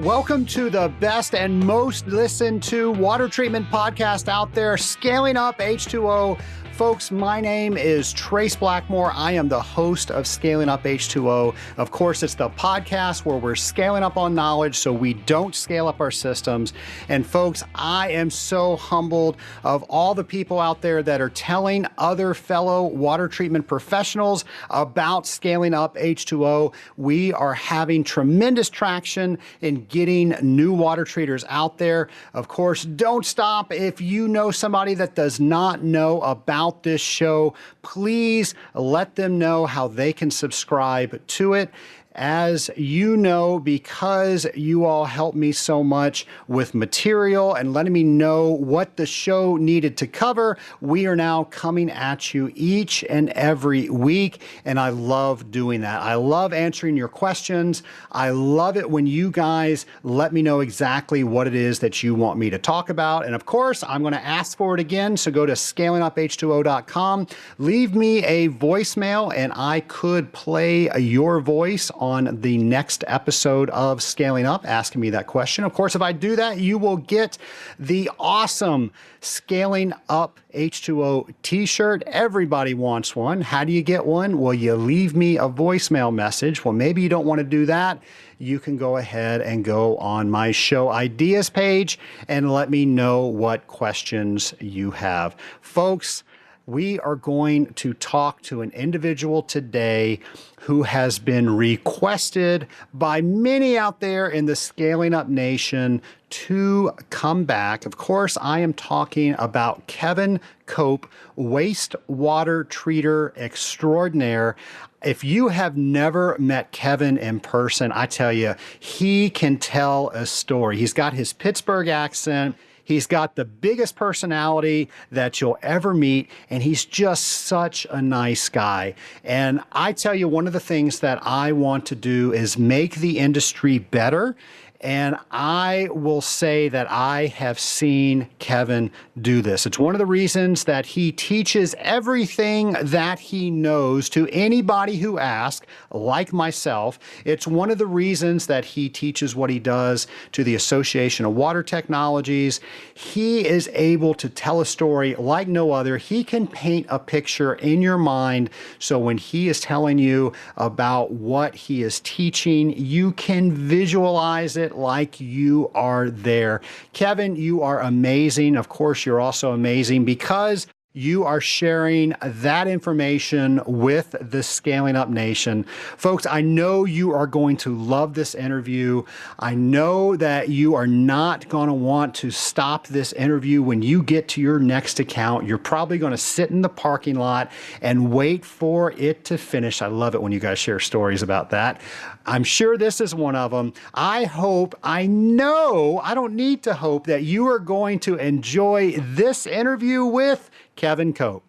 Welcome to the best and most listened to water treatment podcast out there, Scaling Up H2O. Folks, my name is Trace Blackmore. I am the host of Scaling Up H2O. Of course, it's the podcast where we're scaling up on knowledge so we don't scale up our systems. And folks, I am so humbled of all the people out there that are telling other fellow water treatment professionals about scaling up H2O. We are having tremendous traction in getting new water treaters out there. Of course, don't stop. If you know somebody that does not know about this show, please let them know how they can subscribe to it. As you know, because you all help me so much with material and letting me know what the show needed to cover, we are now coming at you each and every week, and I love doing that. I love answering your questions. I love it when you guys let me know exactly what it is that you want me to talk about. And of course, I'm going to ask for it again, so go to scalinguph2o.com, leave me a voicemail, and I could play your voice on the next episode of Scaling Up, asking me that question. Of course, if I do that, you will get the awesome Scaling Up H2O t-shirt. Everybody wants one. How do you get one? Well, you leave me a voicemail message. Well, maybe you don't want to do that. You can go ahead and go on my show ideas page and let me know what questions you have. Folks, we are going to talk to an individual today who has been requested by many out there in the Scaling Up Nation to come back. Of course, I am talking about Kevin Cope, wastewater treater extraordinaire. If you have never met Kevin in person, I tell you, he can tell a story. He's got his Pittsburgh accent. He's got the biggest personality that you'll ever meet, and he's just such a nice guy. And I tell you, one of the things that I want to do is make the industry better. And I will say that I have seen Kevin do this. It's one of the reasons that he teaches everything that he knows to anybody who asks, like myself. It's one of the reasons that he teaches what he does to the Association of Water Technologies. He is able to tell a story like no other. He can paint a picture in your mind. So when he is telling you about what he is teaching, you can visualize it like you are there. Kevin, you are amazing. Of course, you're also amazing because you are sharing that information with the Scaling Up Nation. Folks, I know you are going to love this interview. I know that you are not going to want to stop this interview when you get to your next account. You're probably going to sit in the parking lot and wait for it to finish. I love it when you guys share stories about that. I'm sure this is one of them. I don't need to hope that you are going to enjoy this interview with Kevin Cope.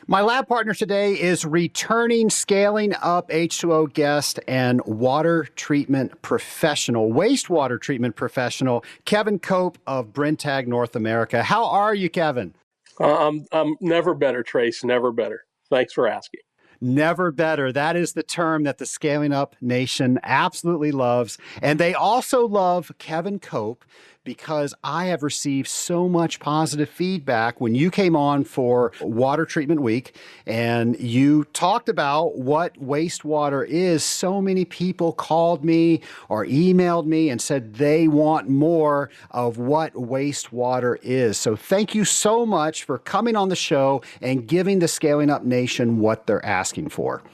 My lab partner today is returning Scaling Up H2O guest and water treatment professional, wastewater treatment professional, Kevin Cope of Brentag North America. How are you, Kevin? I'm never better, Trace, never better. Thanks for asking. Never better. That is the term that the Scaling Up Nation absolutely loves. And they also love Kevin Cope because I have received so much positive feedback when you came on for Water Treatment Week and you talked about what wastewater is. So many people called me or emailed me and said they want more of what wastewater is. So thank you so much for coming on the show and giving the Scaling Up Nation what they're asking for.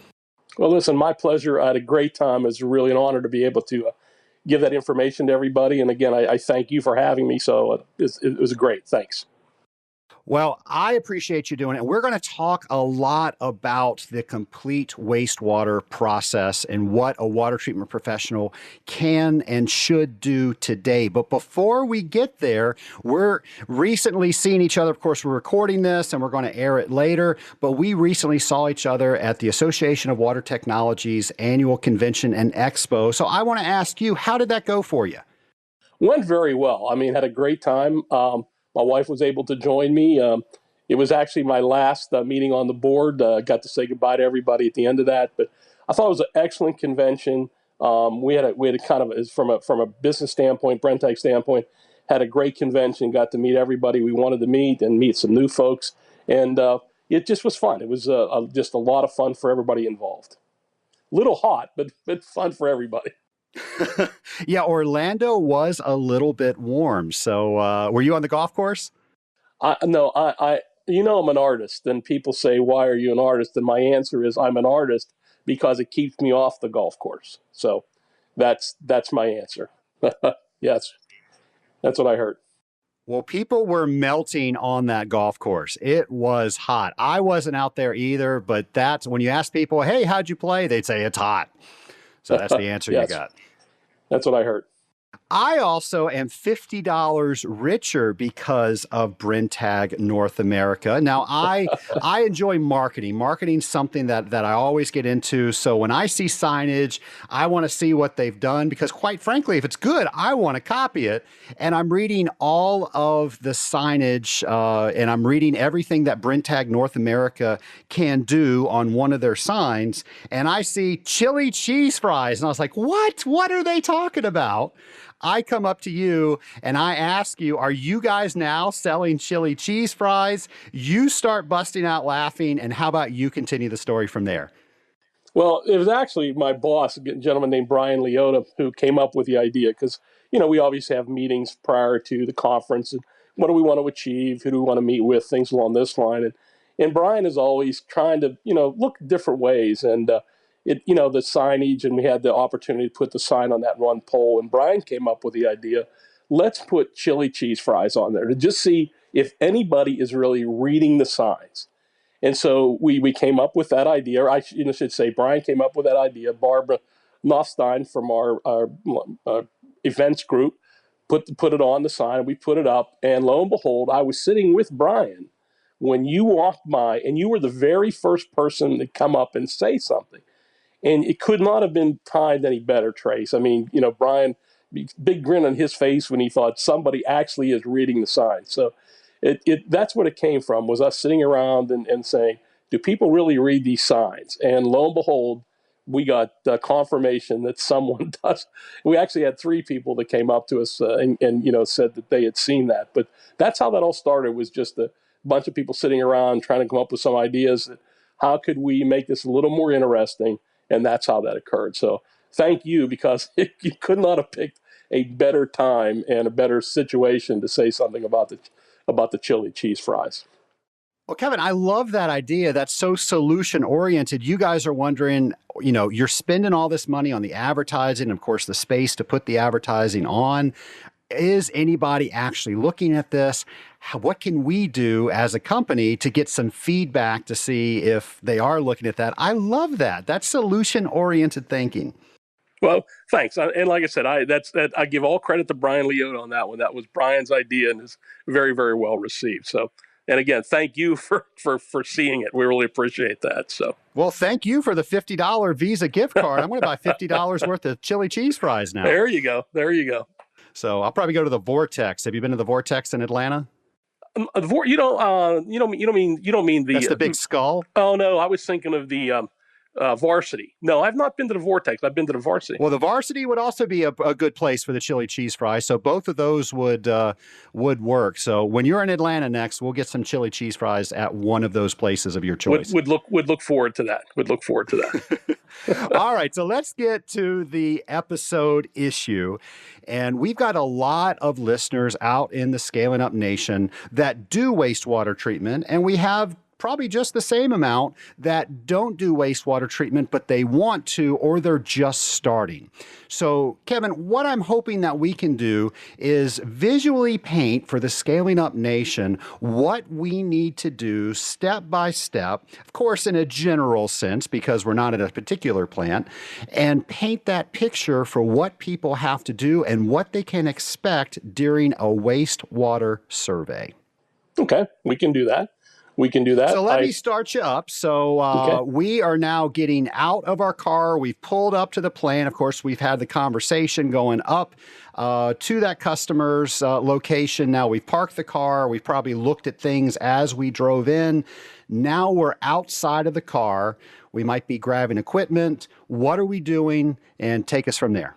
Well, listen, my pleasure. I had a great time. It's really an honor to be able to give that information to everybody. And again, I thank you for having me. So it was great. Thanks. Well, I appreciate you doing it. We're going to talk a lot about the complete wastewater process and what a water treatment professional can and should do today. But before we get there, we're recently seeing each other. Of course, we're recording this and we're going to air it later, but we recently saw each other at the Association of Water Technologies annual convention and expo. So I want to ask you, how did that go for you? Went very well. I mean, had a great time. My wife was able to join me. It was actually my last meeting on the board. Got to say goodbye to everybody at the end of that. But I thought it was an excellent convention. We had a kind of, from a business standpoint, Brentag standpoint, had a great convention, got to meet everybody we wanted to meet and meet some new folks. And it just was fun. It was just a lot of fun for everybody involved. Little hot, but fun for everybody. Yeah, Orlando was a little bit warm. So were you on the golf course? No, I'm an artist, and people say, "Why are you an artist?" And my answer is, I'm an artist because it keeps me off the golf course. So that's my answer. Yes, that's what I heard. Well, people were melting on that golf course. It was hot. I wasn't out there either, but that's when you ask people, "Hey, how'd you play?" They'd say it's hot. So that's the answer you Yes, got. that's what I heard. I also am $50 richer because of Brentag North America. Now, I enjoy marketing. Marketing's something that I always get into. So when I see signage, I want to see what they've done because, quite frankly, if it's good, I want to copy it. And I'm reading all of the signage and I'm reading everything that Brentag North America can do on one of their signs. And I see chili cheese fries. And I was like, what? What are they talking about? I come up to you and I ask you, are you guys now selling chili cheese fries? You start busting out laughing. And how about you continue the story from there? Well, it was actually my boss, a gentleman named Brian Leota, who came up with the idea because, we obviously have meetings prior to the conference. And what do we want to achieve? Who do we want to meet with? Things along this line. And Brian is always trying to, look different ways. And the signage, and we had the opportunity to put the sign on that one pole. And Brian came up with the idea, let's put chili cheese fries on there to just see if anybody is really reading the signs. And so we came up with that idea. Or I should say Brian came up with that idea. Barbara Nostein from our events group put it on the sign. We put it up. And lo and behold, I was sitting with Brian when you walked by, and you were the very first person to come up and say something. And it could not have been timed any better, Trace. I mean, Brian, big grin on his face when he thought somebody actually is reading the sign. So that's what it came from, was us sitting around and saying, do people really read these signs? And lo and behold, we got confirmation that someone does. We actually had 3 people that came up to us and said that they had seen that. But that's how that all started, was just a bunch of people sitting around trying to come up with some ideas that how could we make this a little more interesting. And that's how that occurred. So thank you, because you could not have picked a better time and a better situation to say something about the chili cheese fries. Well, Kevin, I love that idea. That's so solution oriented. You guys are wondering, you're spending all this money on the advertising, of course, the space to put the advertising on. Is anybody actually looking at this? What can we do as a company to get some feedback to see if they are looking at that? I love that. That's solution-oriented thinking. Well, thanks. And like I said, I give all credit to Brian Leota on that one. That was Brian's idea and is very, very well received. So, and again, thank you for seeing it. We really appreciate that. So, well, thank you for the $50 Visa gift card. I'm going to buy $50 worth of chili cheese fries now. There you go. There you go. So I'll probably go to the Vortex. Have you been to the Vortex in Atlanta? You don't mean the. That's the big skull. Oh no, I was thinking of the Varsity. No, I've not been to the Vortex. I've been to the Varsity. Well, the Varsity would also be a good place for the chili cheese fries. So both of those would work. So when you're in Atlanta next, we'll get some chili cheese fries at one of those places of your choice. Would look forward to that. Would look forward to that. All right, so let's get to the episode issue. And we've got a lot of listeners out in the Scaling Up Nation that do wastewater treatment, and we have probably just the same amount that don't do wastewater treatment, but they want to, or they're just starting. So, Kevin, what I'm hoping that we can do is visually paint for the Scaling Up Nation what we need to do step by step, of course, in a general sense, because we're not at a particular plant, and paint that picture for what people have to do and what they can expect during a wastewater survey. Okay, we can do that. We can do that. So let me start you up. So Okay. we are now getting out of our car. We've pulled up to the plant. Of course, we've had the conversation going up to that customer's location. Now we've parked the car. We've probably looked at things as we drove in. Now we're outside of the car. We might be grabbing equipment. What are we doing? And take us from there.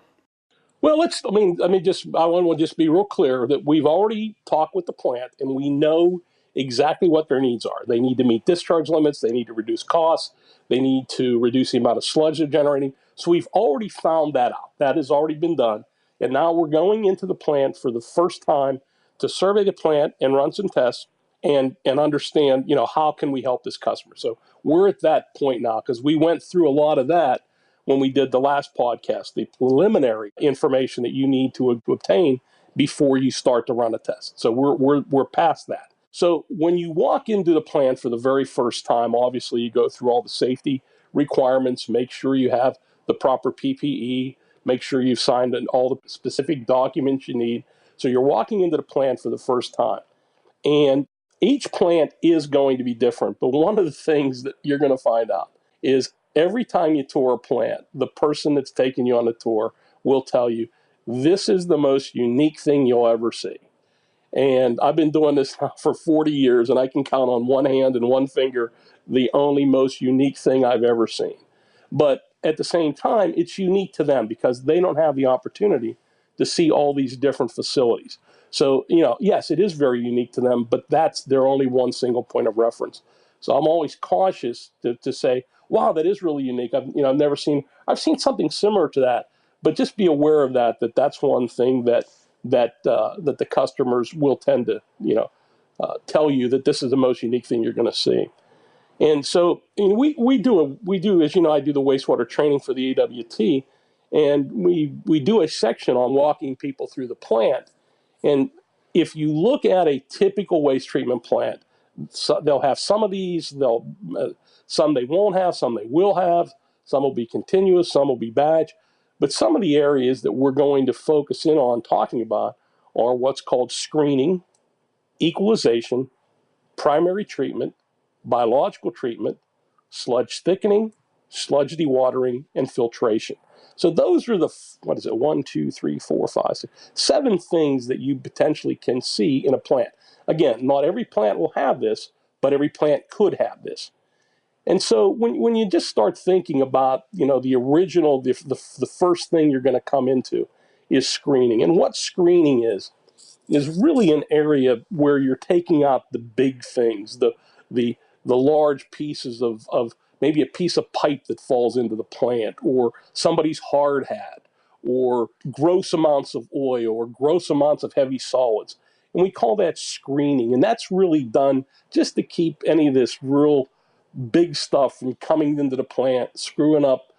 Well, I want to just be real clear that we've already talked with the plant and we know exactly what their needs are. They need to meet discharge limits. They need to reduce costs. They need to reduce the amount of sludge they're generating. So we've already found that out. That has already been done. And now we're going into the plant for the first time to survey the plant and run some tests and understand, how can we help this customer? So we're at that point now because we went through a lot of that when we did the last podcast, the preliminary information that you need to obtain before you start to run a test. So we're past that. So when you walk into the plant for the very first time, obviously you go through all the safety requirements, make sure you have the proper PPE, make sure you've signed all the specific documents you need. So you're walking into the plant for the first time. And each plant is going to be different. But one of the things that you're going to find out is every time you tour a plant, the person that's taking you on the tour will tell you, this is the most unique thing you'll ever see. And I've been doing this now for 40 years, and I can count on one hand and one finger the only most unique thing I've ever seen. But at the same time, it's unique to them because they don't have the opportunity to see all these different facilities. So, yes, it is very unique to them, but that's their only one single point of reference. So I'm always cautious to say, wow, that is really unique. I've seen something similar to that, but just be aware of that's one thing that the customers will tend to, tell you that this is the most unique thing you're going to see. And so we do, as you know, I do the wastewater training for the AWT, and we do a section on walking people through the plant. And if you look at a typical waste treatment plant, they'll have some of these, some they won't have, some they will have, some will be continuous, some will be batch. But some of the areas that we're going to focus in on talking about are what's called screening, equalization, primary treatment, biological treatment, sludge thickening, sludge dewatering, and filtration. So those are the, 7 things that you potentially can see in a plant. Again, not every plant will have this, but every plant could have this. And so when you just start thinking about, the original, the first thing you're going to come into is screening. And what screening is really an area where you're taking out the big things, the large pieces of maybe a piece of pipe that falls into the plant, or somebody's hard hat, or gross amounts of oil, or gross amounts of heavy solids. And we call that screening. And that's really done just to keep any of this real big stuff from coming into the plant, screwing up,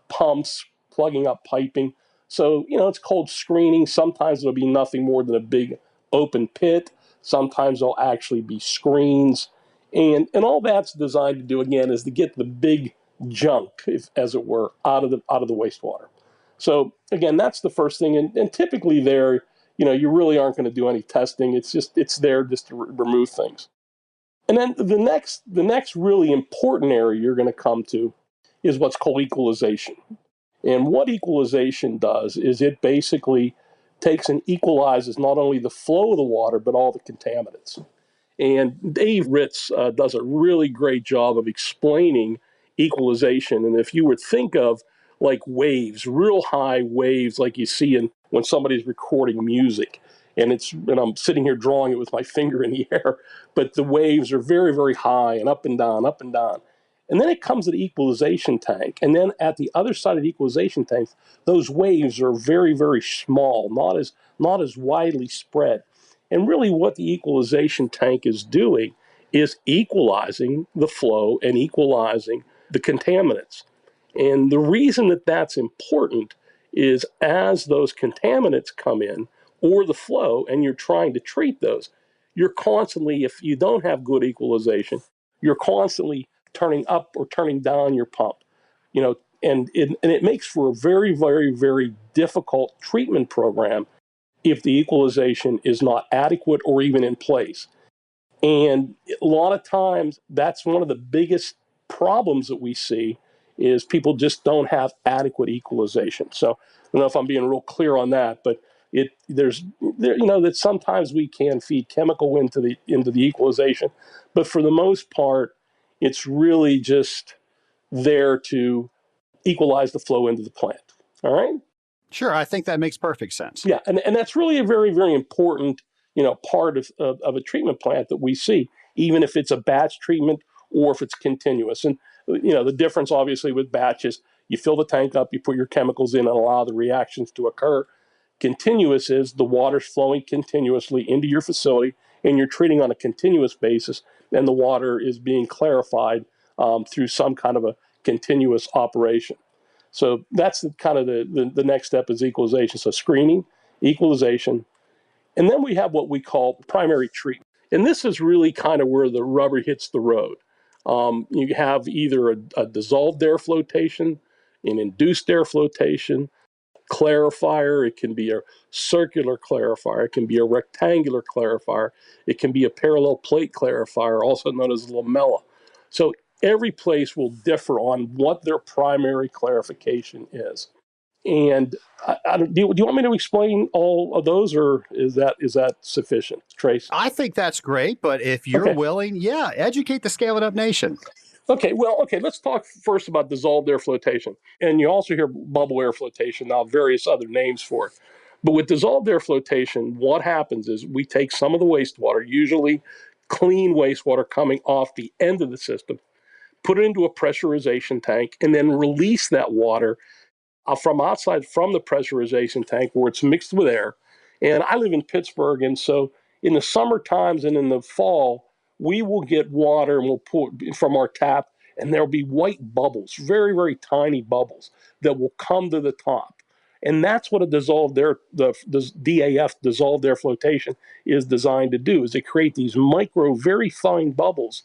pumps, plugging up piping. So, it's called screening. Sometimes it'll be nothing more than a big open pit. Sometimes there'll actually be screens. And all that's designed to do, again, is to get the big junk, as it were, out of the wastewater. So, again, that's the first thing. And typically there, you really aren't going to do any testing. It's there just to remove things. And then the next really important area you're going to come to is what's called equalization. And what equalization does is it basically takes and equalizes not only the flow of the water, but all the contaminants. And Dave Ritz does a really great job of explaining equalization. And if you would think of like waves, real high waves like you see when somebody's recording music, and I'm sitting here drawing it with my finger in the air, but the waves are very, very high and up and down, up and down. And then it comes to the equalization tank. And then at the other side of the equalization tank, those waves are very, very small, not as widely spread. And really what the equalization tank is doing is equalizing the flow and equalizing the contaminants. And the reason that that's important is as those contaminants come in, or the flow, and you're trying to treat those, you're constantly, if you don't have good equalization, you're constantly turning up or turning down your pump, and it makes for a very, very, very difficult treatment program if the equalization is not adequate or even in place. And a lot of times, that's one of the biggest problems that we see is people just don't have adequate equalization. So I don't know if I'm being real clear on that, but that sometimes we can feed chemical into the equalization, but for the most part, it's really just there to equalize the flow into the plant. All right. Sure, I think that makes perfect sense. Yeah, and that's really a very, very important, part of a treatment plant that we see, even if it's a batch treatment or if it's continuous. And the difference obviously with batches, you fill the tank up, you put your chemicals in and allow the reactions to occur. Continuous is the water's flowing continuously into your facility and you're treating on a continuous basis, and the water is being clarified through some kind of a continuous operation. So that's kind of the next step is equalization. So screening, equalization, and then we have what we call primary treatment. And this is really kind of where the rubber hits the road. You have either a dissolved air flotation, an induced air flotation, clarifier. It can be a circular clarifier. It can be a rectangular clarifier. It can be a parallel plate clarifier, also known as lamella. So every place will differ on what their primary clarification is. And do you want me to explain all of those, or is that sufficient, Trace? I think that's great, but if you're willing, educate the Scale It Up Nation. Okay, let's talk first about dissolved air flotation. And you also hear bubble air flotation, now various other names for it. But with dissolved air flotation, what happens is we take some of the wastewater, usually clean wastewater coming off the end of the system, put it into a pressurization tank, and then release that water from outside from the pressurization tank where it's mixed with air. And I live in Pittsburgh, and so in the summer times and in the fall, we will get water and we'll pour from our tap, and there'll be white bubbles, very, very tiny bubbles that will come to the top. And that's what a dissolved air, the DAF, dissolved air flotation, is designed to do, is to create these micro, very fine bubbles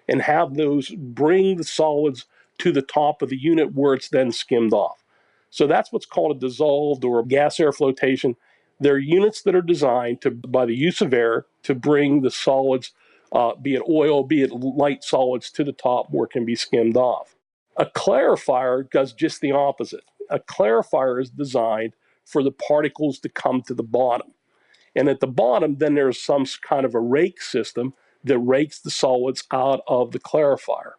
and have those bring the solids to the top of the unit where it's then skimmed off. So that's what's called a dissolved or a gas air flotation. They're units that are designed to, by the use of air, to bring the solids, be it oil, be it light solids, to the top where it can be skimmed off. A clarifier does just the opposite. A clarifier is designed for the particles to come to the bottom. And at the bottom, then there's some kind of a rake system that rakes the solids out of the clarifier.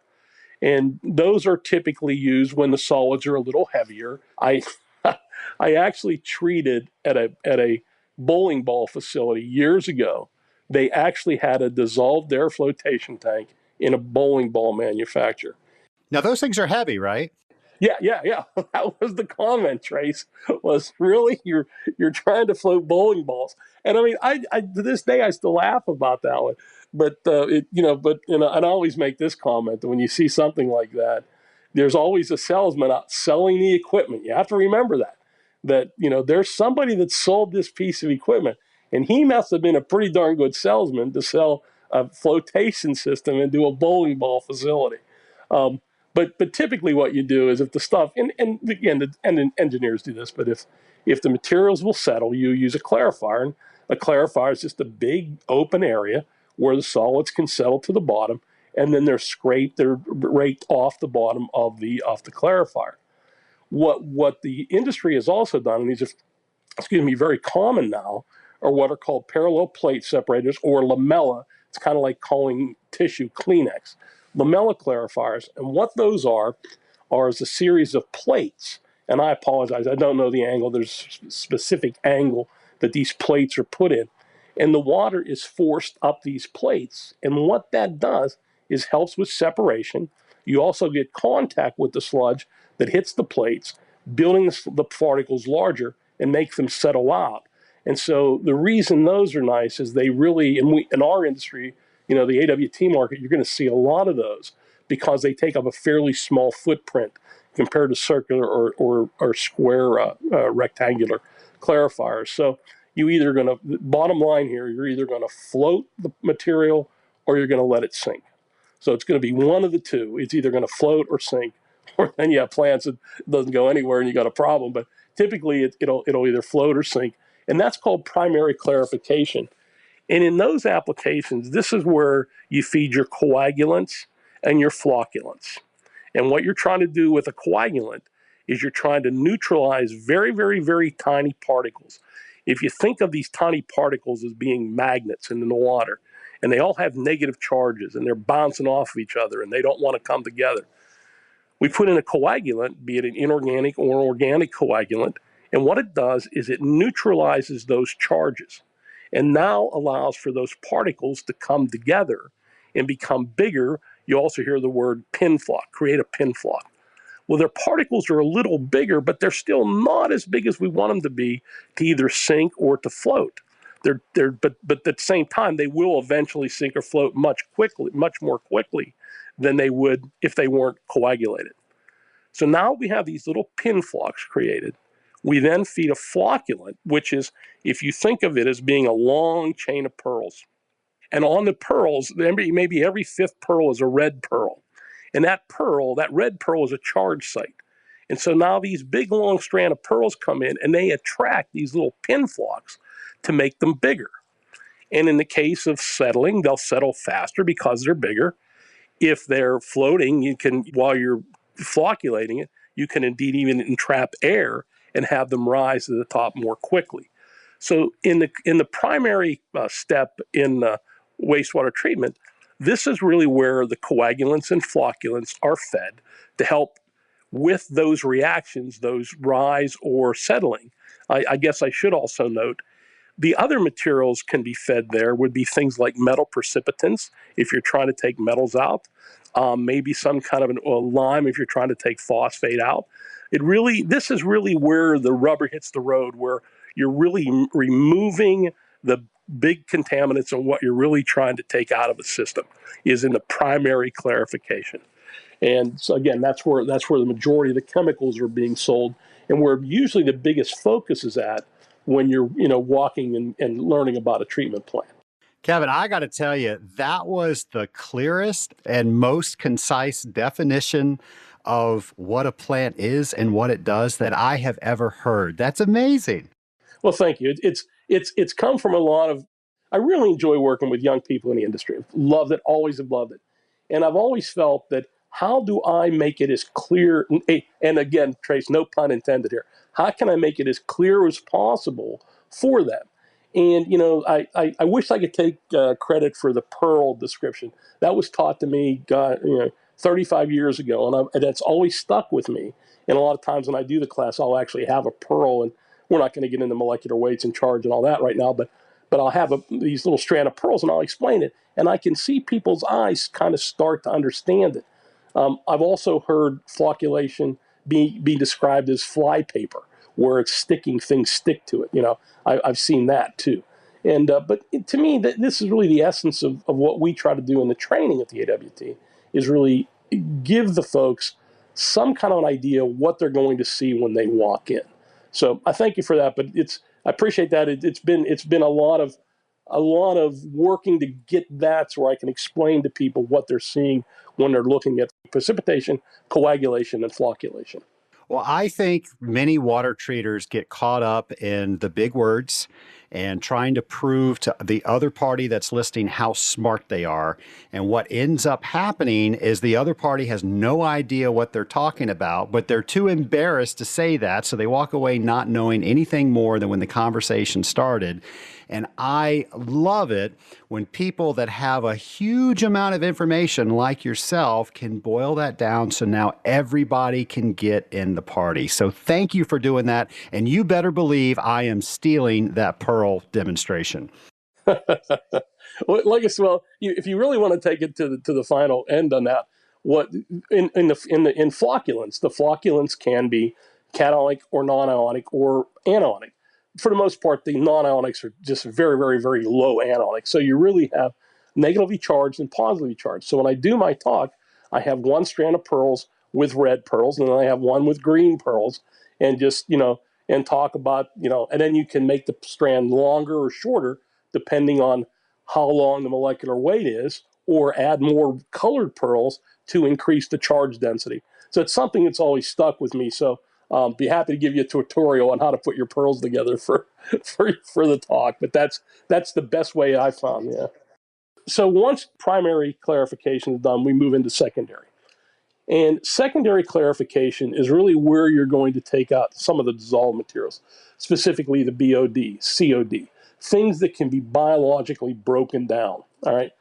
And those are typically used when the solids are a little heavier. I actually treated at a bowling ball facility years ago. They actually had a dissolved air flotation tank in a bowling ball manufacturer. Now those things are heavy, right? Yeah. That was the comment, Trace. Was really you're trying to float bowling balls, and I mean, I to this day I still laugh about that one. But and I always make this comment that when you see something like that, there's always a salesman out selling the equipment. You have to remember that there's somebody that sold this piece of equipment, and he must have been a pretty darn good salesman to sell a flotation system into a bowling ball facility. But typically what you do is if the stuff, and again, and engineers do this, but if the materials will settle, you use a clarifier. And a clarifier is just a big open area where the solids can settle to the bottom, and then they're raked off the bottom of the clarifier. What the industry has also done, and these are, very common now, are what are called parallel plate separators or lamella. It's kind of like calling tissue Kleenex. Lamella clarifiers, and what those are is a series of plates. And I apologize, I don't know the angle. There's a specific angle that these plates are put in. And the water is forced up these plates. And what that does is helps with separation. You also get contact with the sludge that hits the plates, building the particles larger and make them settle out. And so the reason those are nice is they really, in our industry, the AWT market, you're going to see a lot of those because they take up a fairly small footprint compared to circular or square rectangular clarifiers. So bottom line here, you're either going to float the material or you're going to let it sink. So it's going to be one of the two. It's either going to float or sink, or then you have plants that doesn't go anywhere and you got a problem. But typically it'll either float or sink, and that's called primary clarification. And in those applications, this is where you feed your coagulants and your flocculants. And what you're trying to do with a coagulant is you're trying to neutralize very, very, very tiny particles. If you think of these tiny particles as being magnets in the water, and they all have negative charges and they're bouncing off of each other and they don't want to come together, we put in a coagulant, be it an inorganic or organic coagulant, and what it does is it neutralizes those charges and now allows for those particles to come together and become bigger. You also hear the word pin flock, create a pin flock. Well, their particles are a little bigger, but they're still not as big as we want them to be to either sink or to float. But at the same time, they will eventually sink or float much more quickly than they would if they weren't coagulated. So now we have these little pin flocks created. We then feed a flocculant, which is, if you think of it as being a long chain of pearls. And on the pearls, maybe every fifth pearl is a red pearl. And that red pearl is a charge site. And so now these big long strand of pearls come in and they attract these little pin flocks to make them bigger. And in the case of settling, they'll settle faster because they're bigger. If they're floating, you can, while you're flocculating it, you can indeed even entrap air and have them rise to the top more quickly. So in the primary step in wastewater treatment, this is really where the coagulants and flocculants are fed to help with those reactions, those rise or settling. I guess I should also note the other materials can be fed there would be things like metal precipitants if you're trying to take metals out, maybe some kind of a lime if you're trying to take phosphate out. This is really where the rubber hits the road, where you're really removing the big contaminants and what you're really trying to take out of a system is in the primary clarification. And so again, that's where the majority of the chemicals are being sold, and where usually the biggest focus is at when you're walking and learning about a treatment plan. Kevin, I got to tell you, that was the clearest and most concise definition of what a plant is and what it does that I have ever heard. That's amazing. Well, thank you. It's come from a lot of. I really enjoy working with young people in the industry. I've loved it, always have loved it, and I've always felt that how do I make it as clear? And again, Trace, no pun intended here. How can I make it as clear as possible for them? And I wish I could take credit for the pearl description. That was taught to me, 35 years ago, and that's always stuck with me. And a lot of times when I do the class, I'll actually have a pearl, and we're not going to get into molecular weights and charge and all that right now, but I'll have these little strand of pearls, and I'll explain it, and I can see people's eyes kind of start to understand it. I've also heard flocculation be described as fly paper, where it's sticking, things stick to it. I've seen that too. And but to me, this is really the essence of what we try to do in the training at the AWT, is really give the folks some kind of an idea what they're going to see when they walk in. So I thank you for that, but I appreciate that. It's been a lot of working to get that so I can explain to people what they're seeing when they're looking at precipitation, coagulation, and flocculation. Well, I think many water treaters get caught up in the big words and trying to prove to the other party that's listening how smart they are. And what ends up happening is the other party has no idea what they're talking about, but they're too embarrassed to say that. So they walk away not knowing anything more than when the conversation started. And I love it when people that have a huge amount of information like yourself can boil that down so now everybody can get in the party. So thank you for doing that. And you better believe I am stealing that pearl demonstration. Well, if you really want to take it to the final end on that, what in flocculants, the flocculants can be cationic or non-ionic or anionic. For the most part, the non-ionics are just very, very, very low anionic. So you really have negatively charged and positively charged. So when I do my talk, I have one strand of pearls with red pearls, and then I have one with green pearls, and just, and talk about, and then you can make the strand longer or shorter depending on how long the molecular weight is, or add more colored pearls to increase the charge density. So it's something that's always stuck with me. So Be happy to give you a tutorial on how to put your pearls together for the talk. But that's the best way I found. Yeah. So once primary clarification is done, we move into secondary. And secondary clarification is really where you're going to take out some of the dissolved materials, specifically the BOD, COD, things that can be biologically broken down. All right.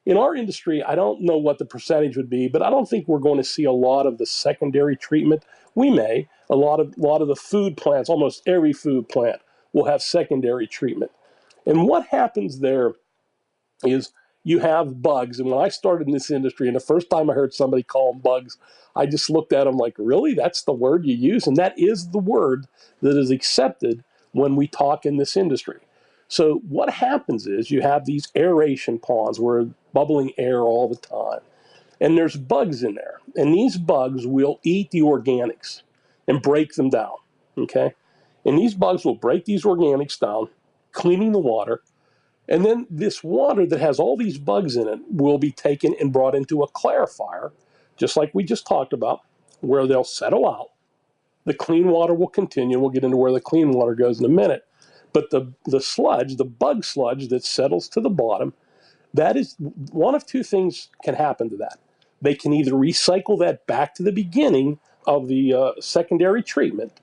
In our industry, I don't know what the percentage would be, but I don't think we're going to see a lot of the secondary treatment. We may. A lot of the food plants, almost every food plant will have secondary treatment. And what happens there is you have bugs. And when I started in this industry, and the first time I heard somebody call them bugs, I just looked at them like, really? That's the word you use? And that is the word that is accepted when we talk in this industry. So what happens is you have these aeration ponds where bubbling air all the time. And there's bugs in there. And these bugs will eat the organics and break them down. Okay? And these bugs will break these organics down, cleaning the water. And then this water that has all these bugs in it will be taken and brought into a clarifier, just like we just talked about, where they'll settle out. The clean water will continue. We'll get into where the clean water goes in a minute. But the sludge, the bug sludge that settles to the bottom, that is one of two things can happen to that. They can either recycle that back to the beginning of the secondary treatment,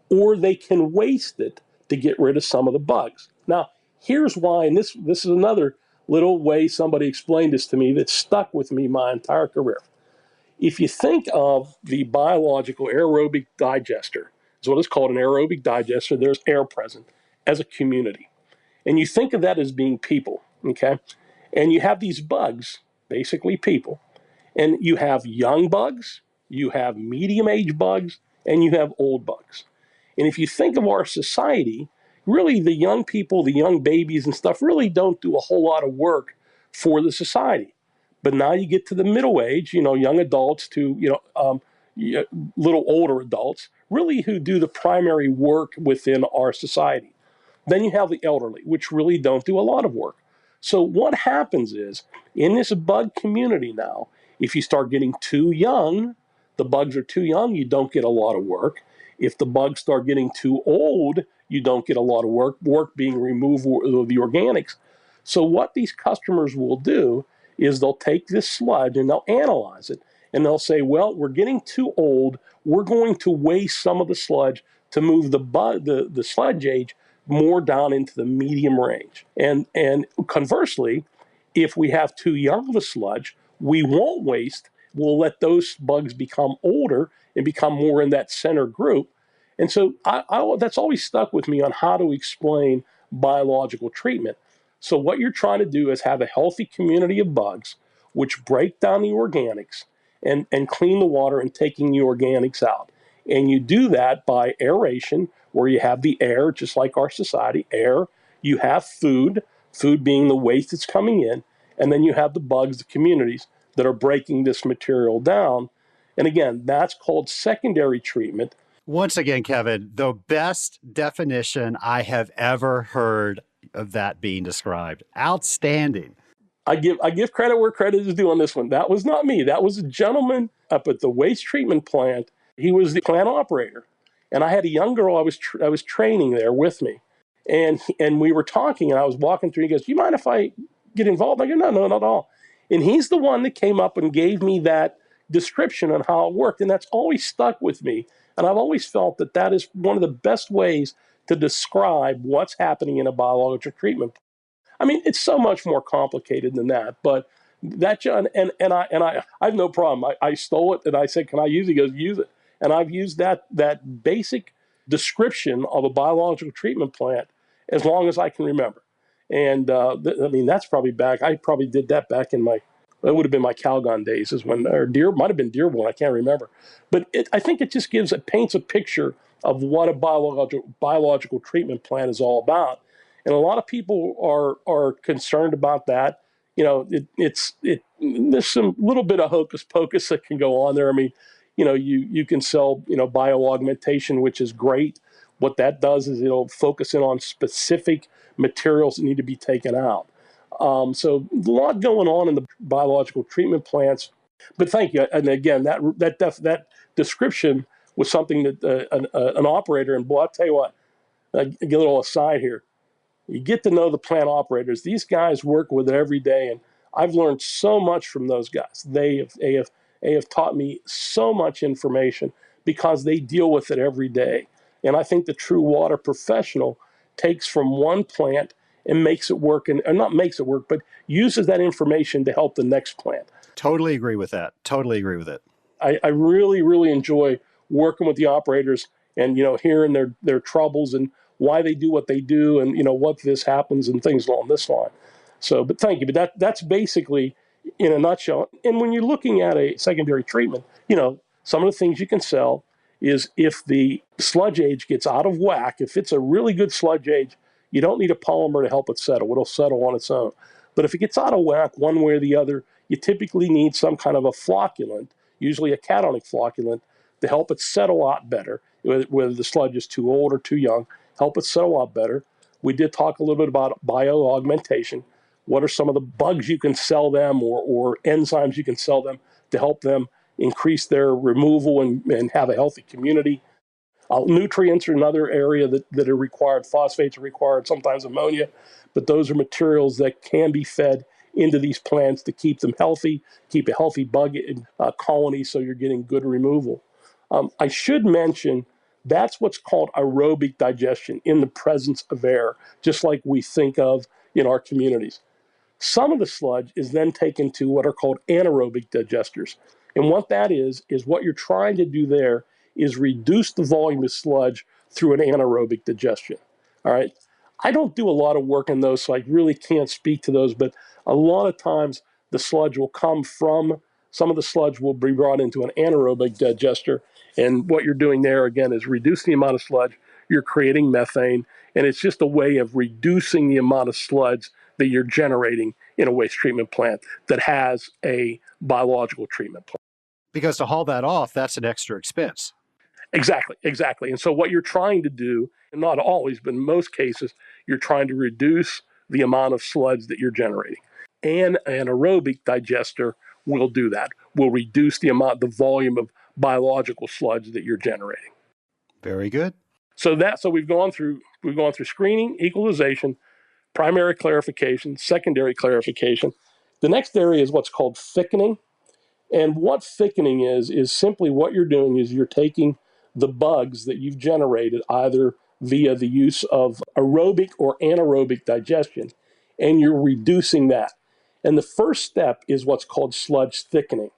or they can waste it to get rid of some of the bugs. Now, here's why, and this is another little way somebody explained this to me that stuck with me my entire career. If you think of the biological aerobic digester, is what it's called, an aerobic digester, there's air present as a community. And you think of that as being people, okay? And you have these bugs, basically people, and you have young bugs, you have medium-age bugs, and you have old bugs. And if you think of our society, really the young people, the young babies and stuff really don't do a whole lot of work for the society. But now you get to the middle age, young adults to, little older adults, really who do the primary work within our society. Then you have the elderly, which really don't do a lot of work. So what happens is, in this bug community now, if you start getting too young, the bugs are too young, you don't get a lot of work. If the bugs start getting too old, you don't get a lot of work being removed of the organics. So what these customers will do is they'll take this sludge and they'll analyze it. And they'll say, well, we're getting too old. We're going to waste some of the sludge to move the sludge age more down into the medium range. And conversely, if we have too young of a sludge, we won't waste. We'll let those bugs become older and become more in that center group. And so that's always stuck with me on how to explain biological treatment. So what you're trying to do is have a healthy community of bugs which break down the organics and clean the water and taking the organics out. And you do that by aeration, where you have the air, just like our society, air. You have food being the waste that's coming in. And then you have the bugs, the communities that are breaking this material down. And again, that's called secondary treatment. Once again, Kevin, the best definition I have ever heard of that being described. Outstanding. I give credit where credit is due on this one. That was not me. That was a gentleman up at the waste treatment plant. He was the plant operator. And I had a young girl I was training there with me. And we were talking, and I was walking through. He goes, "Do you mind if I get involved?" I go, "No, not at all." And he's the one that came up and gave me that description on how it worked. And that's always stuck with me. And I've always felt that that is one of the best ways to describe what's happening in a biological treatment. I mean, it's so much more complicated than that, but that and I have no problem. I stole it and I said, "Can I use it?" He goes, "Use it." And I've used that basic description of a biological treatment plant as long as I can remember. And I mean, that's probably back. I probably did that back in that would have been my Calgon days, is when, or might have been Dearborn. I can't remember. But I think it just paints a picture of what a biological treatment plant is all about. And a lot of people are concerned about that. There's some little bit of hocus pocus that can go on there. I mean, you can sell, bioaugmentation, which is great. What that does is it'll focus in on specific materials that need to be taken out. So a lot going on in the biological treatment plants. But thank you. And again, that description with something that an operator, and boy, I'll tell you what, I get a little aside here. You get to know the plant operators. These guys work with it every day, and I've learned so much from those guys. They have taught me so much information because they deal with it every day. And I think the true water professional takes from one plant and makes it work, or not makes it work, but uses that information to help the next plant. Totally agree with that. Totally agree with it. I really, really enjoy working with the operators and, hearing their troubles and why they do what they do and, what this happens and things along this line. So, but thank you. But that's basically in a nutshell. And when you're looking at a secondary treatment, some of the things you can sell is if the sludge age gets out of whack, if it's a really good sludge age, you don't need a polymer to help it settle. It'll settle on its own. But if it gets out of whack one way or the other, you typically need some kind of a flocculant, usually a cationic flocculant, to help it settle a lot better, whether the sludge is too old or too young, help it settle a lot better. We did talk a little bit about bio-augmentation. What are some of the bugs you can sell them or enzymes you can sell them to help them increase their removal and have a healthy community? Nutrients are another area that are required. Phosphates are required, sometimes ammonia, but those are materials that can be fed into these plants to keep them healthy, keep a healthy bug colony so you're getting good removal. I should mention that's what's called aerobic digestion in the presence of air, just like we think of in our communities. Some of the sludge is then taken to what are called anaerobic digesters. And what that is what you're trying to do there is reduce the volume of sludge through an anaerobic digestion. All right. I don't do a lot of work in those, so I really can't speak to those, but a lot of times the sludge will come from, some of the sludge will be brought into an anaerobic digester. And what you're doing there, again, is reducing the amount of sludge. You're creating methane, and it's just a way of reducing the amount of sludge that you're generating in a waste treatment plant that has a biological treatment plant. Because to haul that off, that's an extra expense. Exactly. And so what you're trying to do, and not always, but in most cases, you're trying to reduce the amount of sludge that you're generating. And an aerobic digester will do that, will reduce the volume of biological sludge that you're generating. Very good. So we've gone through screening, equalization, primary clarification, secondary clarification. The next area is what's called thickening. And what thickening is simply what you're doing is you're taking the bugs that you've generated either via the use of aerobic or anaerobic digestion, and you're reducing that. And the first step is what's called sludge thickening.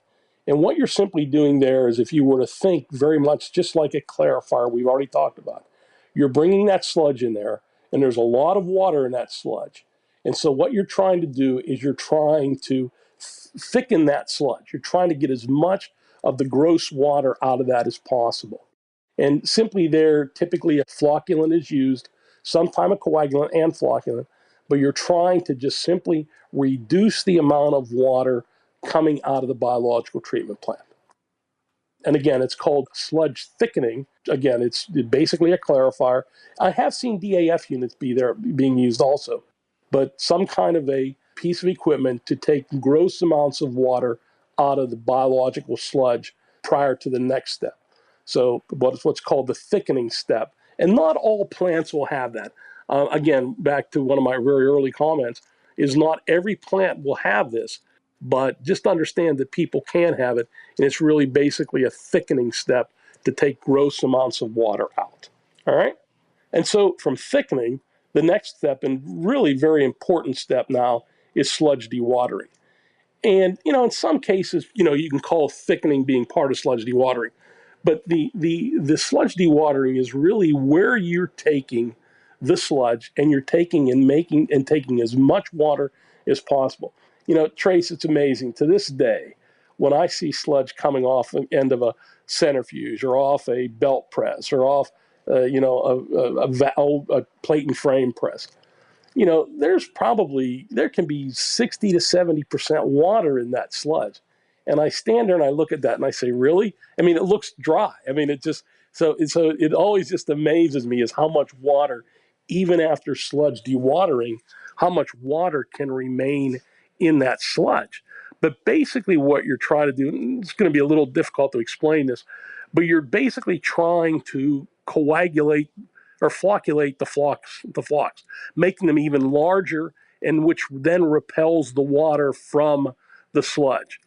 And what you're simply doing there is, if you were to think very much just like a clarifier we've already talked about, you're bringing that sludge in there, and there's a lot of water in that sludge. And so what you're trying to do is you're trying to thicken that sludge. You're trying to get as much of the gross water out of that as possible. And simply there, typically a flocculant is used, sometimes a coagulant and flocculant, but you're trying to just simply reduce the amount of water coming out of the biological treatment plant. And again, it's called sludge thickening. Again, it's basically a clarifier. I have seen DAF units being used also, but some kind of a piece of equipment to take gross amounts of water out of the biological sludge prior to the next step. So what's called the thickening step. And not all plants will have that. Again, back to one of my very early comments, is not every plant will have this, but just understand that people can have it, and it's really basically a thickening step to take gross amounts of water out. All right? And so from thickening, the next step, and really very important step now, is sludge dewatering. And, in some cases, you can call thickening being part of sludge dewatering. But the sludge dewatering is really where you're taking the sludge and you're taking as much water as possible. Trace, it's amazing. To this day, when I see sludge coming off the end of a centrifuge or off a belt press or off, a plate and frame press, there can be 60 to 70% water in that sludge. And I stand there and I look at that and I say, really? I mean, it looks dry. I mean, so it always just amazes me is how much water, even after sludge dewatering, how much water can remain in that sludge. But basically what you're trying to do, and it's going to be a little difficult to explain this, but you're basically trying to coagulate or flocculate the flocks, making them even larger, and which then repels the water from the sludge.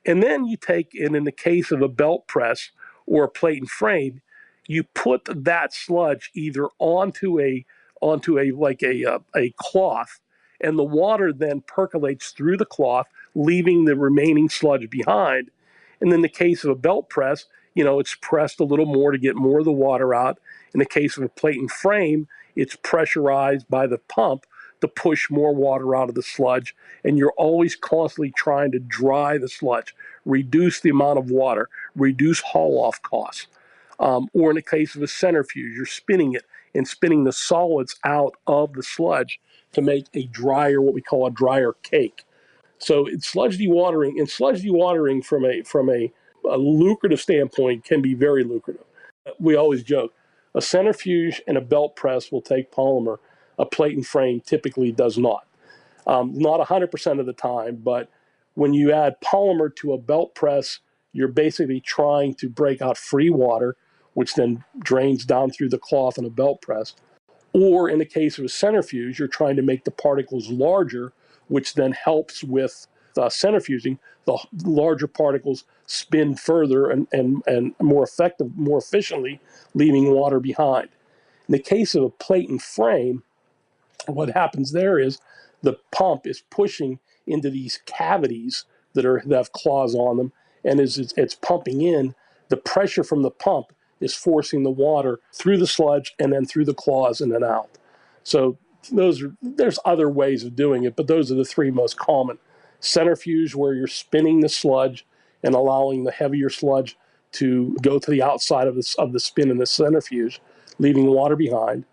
And then you take, and in the case of a belt press or a plate and frame, you put that sludge either onto a like a cloth, and the water then percolates through the cloth, leaving the remaining sludge behind. And in the case of a belt press, it's pressed a little more to get more of the water out. In the case of a plate and frame, it's pressurized by the pump to push more water out of the sludge. And you're always constantly trying to dry the sludge, reduce the amount of water, reduce haul-off costs. Or in the case of a centrifuge, you're spinning it and spinning the solids out of the sludge to make a drier, what we call a drier cake. So it's sludge dewatering, and sludge dewatering from a lucrative standpoint can be very lucrative. We always joke, a centrifuge and a belt press will take polymer, a plate and frame typically does not. Not 100% of the time, but when you add polymer to a belt press, you're basically trying to break out free water, which then drains down through the cloth in a belt press. Or in the case of a centrifuge, you're trying to make the particles larger, which then helps with centrifuging. The larger particles spin further and more efficiently, leaving water behind. In the case of a plate and frame, what happens there is the pump is pushing into these cavities that have claws on them, and as it's pumping in, the pressure from the pump is forcing the water through the sludge and then through the claws and then out. So there's other ways of doing it, but those are the three most common. Centrifuge, where you're spinning the sludge and allowing the heavier sludge to go to the outside of the spin in the centrifuge, leaving water behind.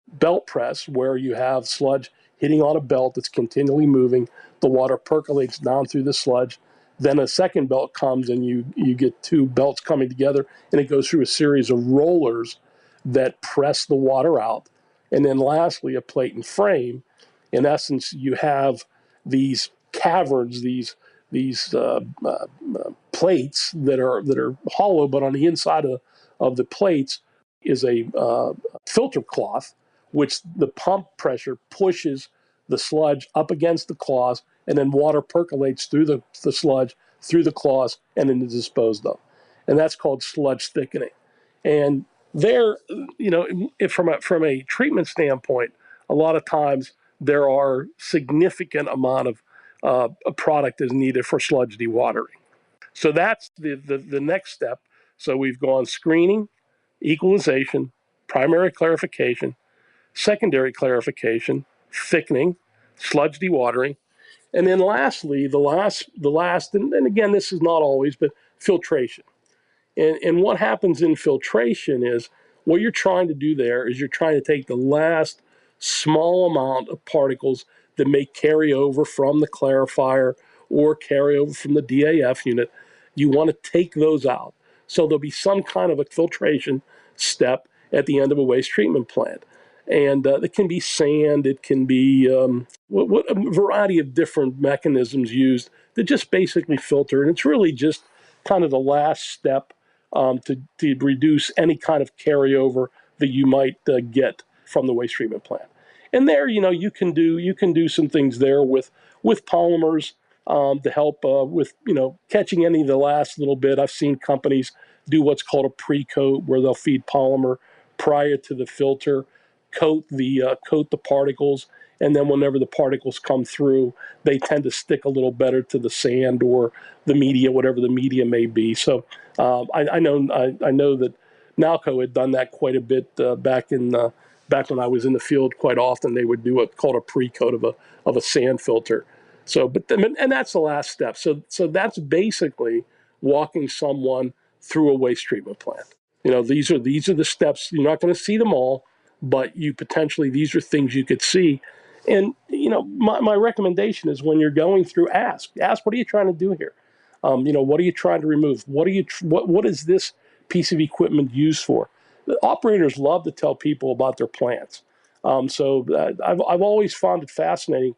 Belt press, where you have sludge hitting on a belt that's continually moving, the water percolates down through the sludge. Then a second belt comes and you get two belts coming together, and it goes through a series of rollers that press the water out. And then lastly, a plate and frame. In essence, you have these caverns, these plates that are hollow, but on the inside of the plates is a filter cloth, which the pump pressure pushes the sludge up against the claws, and then water percolates through the sludge, through the claws, and then is disposed of. And that's called sludge thickening. And there, from a treatment standpoint, a lot of times there are significant amount of a product is needed for sludge dewatering. So that's the next step. So we've gone screening, equalization, primary clarification, secondary clarification, thickening, sludge dewatering, and then lastly, the last, and again, this is not always, but filtration. And what happens in filtration is what you're trying to do there is you're trying to take the last small amount of particles that may carry over from the clarifier or carry over from the DAF unit. You want to take those out. So there'll be some kind of a filtration step at the end of a waste treatment plant. And it can be sand, it can be a variety of different mechanisms used to just basically filter. And it's really just kind of the last step to reduce any kind of carryover that you might get from the waste treatment plant. And there, you can do some things there with polymers to help with catching any of the last little bit. I've seen companies do what's called a pre-coat, where they'll feed polymer prior to the filter, coat the particles, and then whenever the particles come through, they tend to stick a little better to the sand or the media, whatever the media may be. So I know that Nalco had done that quite a bit back when I was in the field. Quite often they would do what's called a pre-coat of a sand filter. So, and that's the last step. So that's basically walking someone through a waste treatment plant. These are the steps. You're not going to see them all, but these are things you could see. And my recommendation is, when you're going through, ask what are you trying to do here? What are you trying to remove? What is this piece of equipment used for? The operators love to tell people about their plants. So I've always found it fascinating,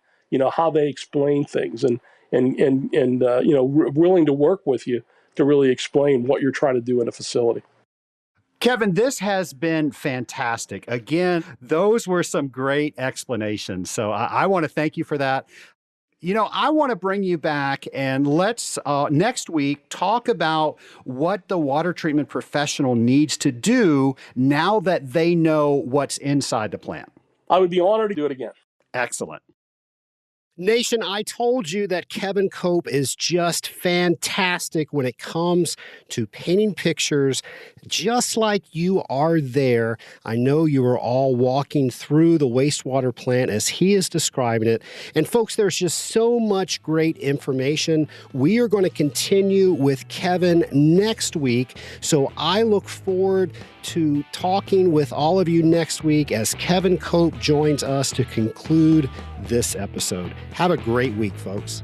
how they explain things, and willing to work with you to really explain what you're trying to do in a facility. Kevin, this has been fantastic. Again, those were some great explanations. So I want to thank you for that. I want to bring you back and let's next week talk about what the water treatment professional needs to do now that they know what's inside the plant. I would be honored to do it again. Excellent. Nation, I told you that Kevin Cope is just fantastic when it comes to painting pictures, just like you are there. I know you are all walking through the wastewater plant as he is describing it. And folks, there's just so much great information. We are going to continue with Kevin next week. So I look forward to talking with all of you next week as Kevin Cope joins us to conclude this episode. Have a great week, folks.